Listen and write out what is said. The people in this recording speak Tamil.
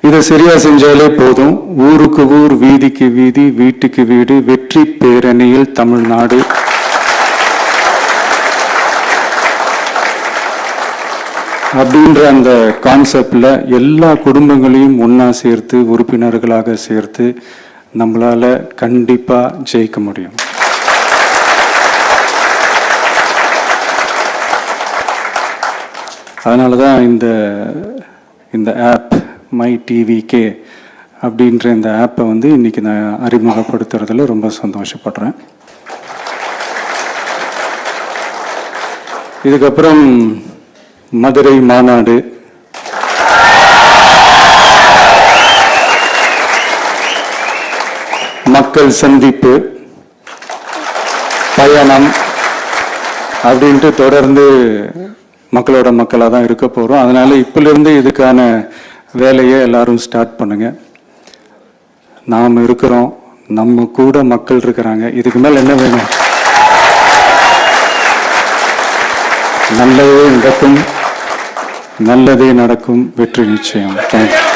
இதை சரியா செஞ்சாலே போதும். ஊருக்கு ஊர், வீதிக்கு வீதி, வீட்டுக்கு வீடு, வெற்றி பேரணியில் தமிழ்நாடு. அப்படின்ற அந்த கான்செப்ட்ல எல்லா குடும்பங்களையும் ஒன்னா சேர்த்து, உறுப்பினர்களாக சேர்த்து நம்மளால கண்டிப்பா ஜெயிக்க முடியும். அதனாலதான் இந்த ஆப் மை டிவிகே அப்படின்ற இந்த ஆப்பை இன்னைக்கு நான் அறிமுகப்படுத்துறதுல ரொம்ப சந்தோஷப்படுறேன். இதுக்கப்புறம் மதுரை மாநாடு, மக்கள் சந்திப்பு, பயணம் அப்படின்ட்டு தொடர்ந்து மக்களோட மக்களாக தான் இருக்க போகிறோம். அதனால இப்பிலிருந்து இதுக்கான வேலையை எல்லாரும் ஸ்டார்ட் பண்ணுங்க. நாம் இருக்கிறோம், நம்ம கூட மக்கள் இருக்கிறாங்க. இதுக்கு மேல் என்ன வேணும்? நல்லதே நடக்கும், நல்லதே நடக்கும், வெற்றி நிச்சயம். தேங்க்யூ.